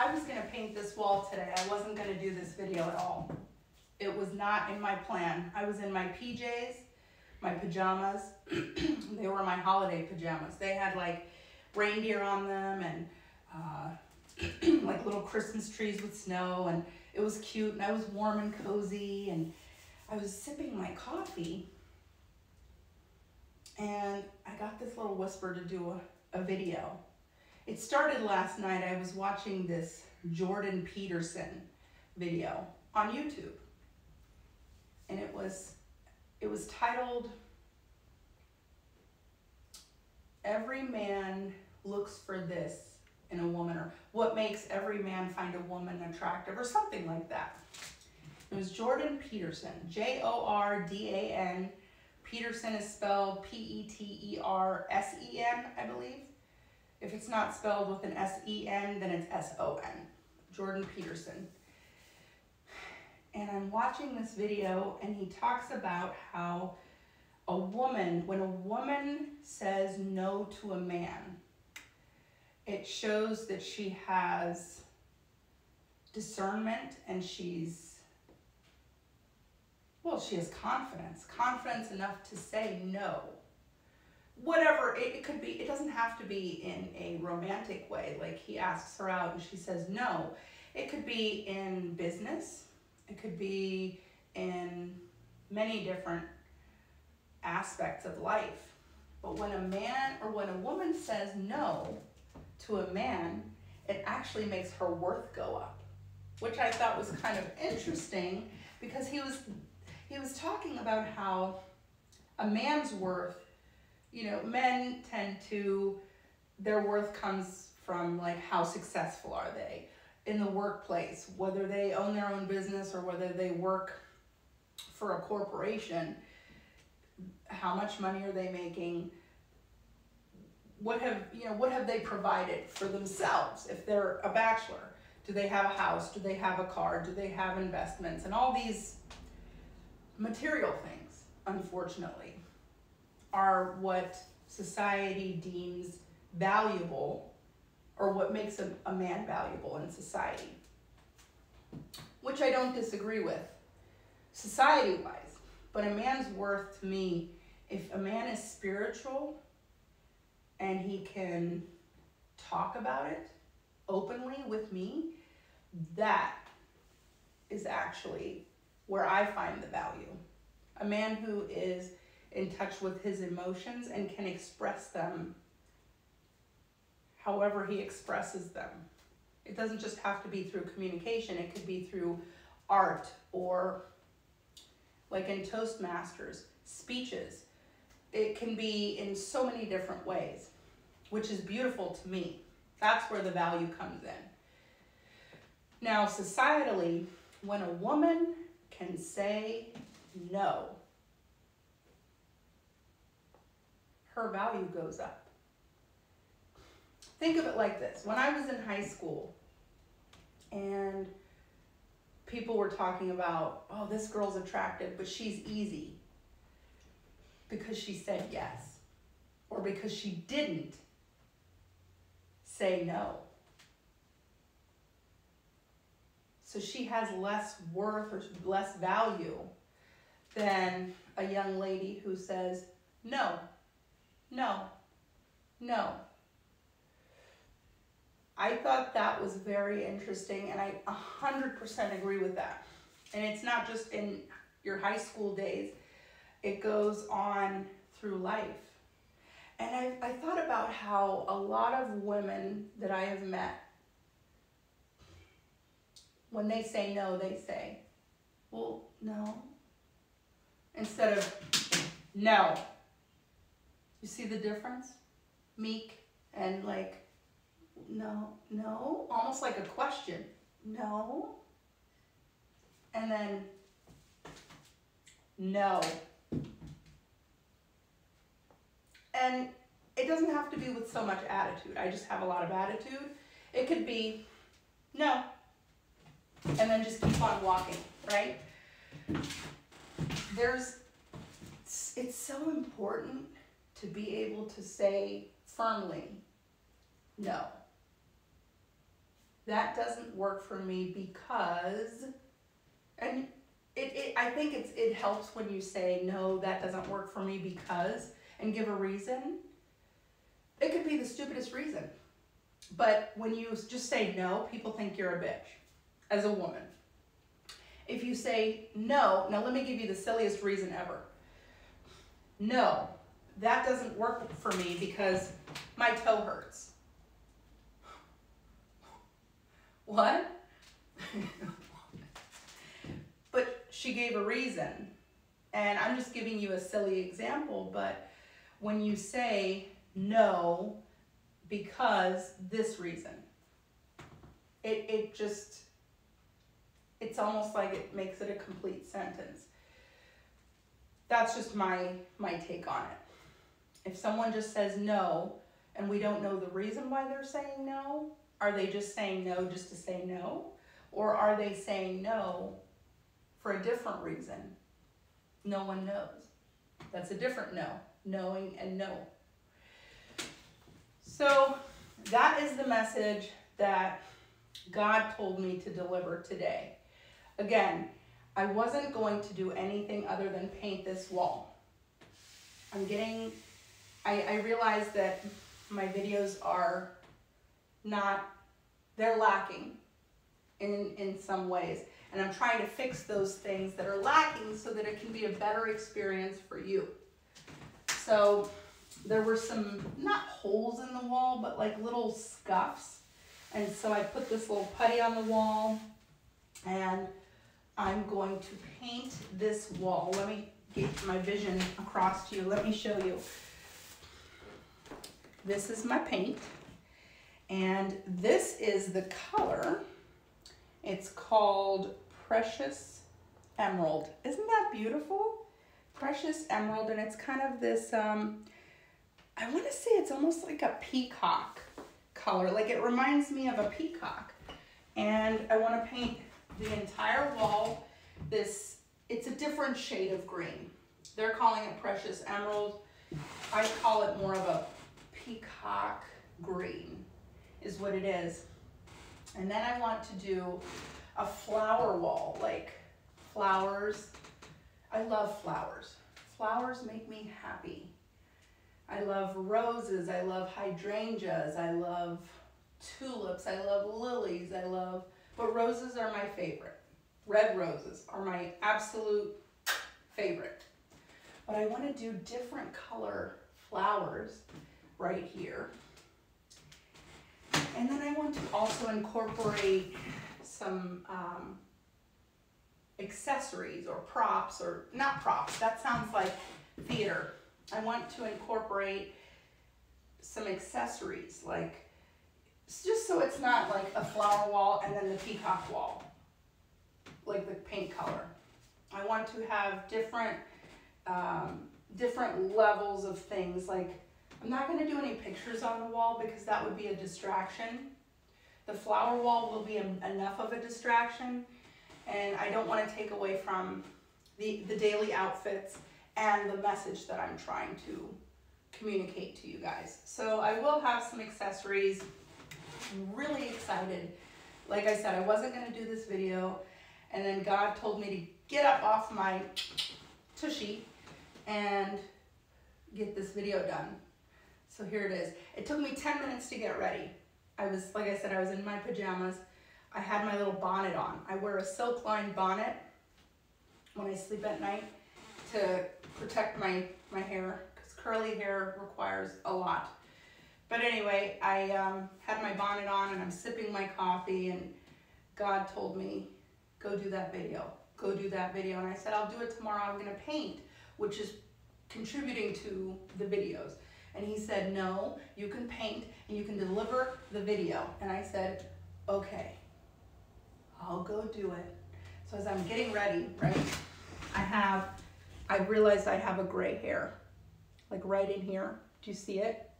I was going to paint this wall today. I wasn't going to do this video at all. It was not in my plan. I was in my PJs, my pajamas. They were my holiday pajamas. They had like reindeer on them and like little Christmas trees with snow, and it was cute, and I was warm and cozy, and I was sipping my coffee, and I got this little whisper to do a video. It started last night. I was watching this Jordan Peterson video on YouTube, and it was titled, "Every Man Looks for This in a Woman," or "What Makes Every Man Find a Woman Attractive," or something like that. It was Jordan Peterson, Jordan. Peterson is spelled Petersen, I believe. If it's not spelled with an S-E-N, then it's S-O-N. Jordan Peterson. And I'm watching this video, and he talks about how when a woman says no to a man, it shows that she has discernment, and she has confidence enough to say no. Whatever it could be, it doesn't have to be in a romantic way, like he asks her out and she says no. It could be in business. It could be in many different aspects of life. But when a man or when a woman says no to a man, it actually makes her worth go up, which I thought was kind of interesting, because he was talking about how a man's worth, men tend to, their worth comes from like how successful are they in the workplace, whether they own their own business or whether they work for a corporation. How much money are they making? What have they provided for themselves? If they're a bachelor, do they have a house? Do they have a car? Do they have investments? And all these material things, unfortunately, are what society deems valuable, or what makes a man valuable in society, which I don't disagree with society-wise. But a man's worth, to me, if a man is spiritual and he can talk about it openly with me, that is actually where I find the value. A man who is in touch with his emotions and can express them however he expresses them. It doesn't just have to be through communication. It could be through art, or like in Toastmasters, speeches. It can be in so many different ways, which is beautiful to me. That's where the value comes in. Now, societally, when a woman can say no, her value goes up. Think of it like this. When I was in high school and people were talking about, oh, this girl's attractive, but she's easy because she said yes, or because she didn't say no. So she has less worth or less value than a young lady who says no, no, no. I thought that was very interesting, and I 100% agree with that. And it's not just in your high school days. It goes on through life. And I thought about how a lot of women that I have met, when they say no, they say, well, no. Instead of no. You see the difference? Meek and like, no, no, almost like a question. No. And then no. And it doesn't have to be with so much attitude. I just have a lot of attitude. It could be no. And then just keep on walking, right? It's so important to be able to say firmly no. that doesn't work for me because, and I think it helps when you say, no, that doesn't work for me because, and give a reason. It could be the stupidest reason. But when you just say no, people think you're a bitch as a woman. If you say no, now let me give you the silliest reason ever. No, that doesn't work for me because my toe hurts. What? But she gave a reason. And I'm just giving you a silly example, but when you say no because this reason, it's almost like it makes it a complete sentence. That's just my take on it. If someone just says no and we don't know the reason why they're saying no, are they just saying no just to say no? Or are they saying no for a different reason? No one knows. That's a different no. Knowing and no. So that is the message that God told me to deliver today. Again, I wasn't going to do anything other than paint this wall. I realize that my videos are they're lacking in some ways. And I'm trying to fix those things that are lacking so that it can be a better experience for you. So there were some, not holes in the wall, but like little scuffs. And so I put this little putty on the wall and I'm going to paint this wall. Let me get my vision across to you. Let me show you. This is my paint. And this is the color. It's called Precious Emerald. Isn't that beautiful? Precious Emerald, and it's kind of this, I want to say it's almost like a peacock color. Like it reminds me of a peacock. And I want to paint the entire wall. It's a different shade of green. They're calling it Precious Emerald. I call it more of a peacock green is what it is. And then I want to do a flower wall, like flowers. I love flowers. Flowers make me happy. I love roses. I love hydrangeas. I love tulips. I love lilies. But roses are my favorite. Red roses are my absolute favorite. But I want to do different color flowers right here. And then I want to also incorporate some accessories or props, or not props, that sounds like theater. I want to incorporate some accessories, like, just so it's not like a flower wall and then the peacock wall, like the paint color. I want to have different levels of things. Like, I'm not going to do any pictures on the wall because that would be a distraction. The flower wall will be enough of a distraction, and I don't want to take away from the daily outfits and the message that I'm trying to communicate to you guys. So I will have some accessories. I'm really excited. Like I said, I wasn't going to do this video, and then God told me to get up off my tushy and get this video done. So here it is. It took me 10 minutes to get ready. Like I said, I was in my pajamas. I had my little bonnet on. I wear a silk-lined bonnet when I sleep at night to protect my hair, because curly hair requires a lot. But anyway, I had my bonnet on and I'm sipping my coffee, and God told me, go do that video. Go do that video. And I said, I'll do it tomorrow. I'm going to paint, which is contributing to the videos. And he said, no, you can paint and you can deliver the video. And I said, okay, I'll go do it. So as I'm getting ready, right, I realized I have a gray hair, like right in here. Do you see it?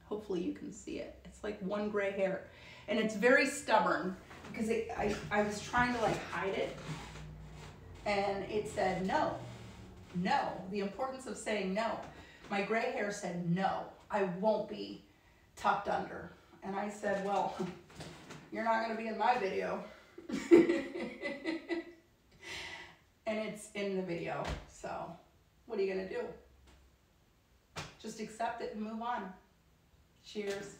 Hopefully you can see it. It's like one gray hair. And it's very stubborn because I was trying to like hide it. And it said, no, the importance of saying no. My gray hair said, no, I won't be tucked under. And I said, well, you're not going to be in my video. And it's in the video, so what are you going to do? Just accept it and move on. Cheers.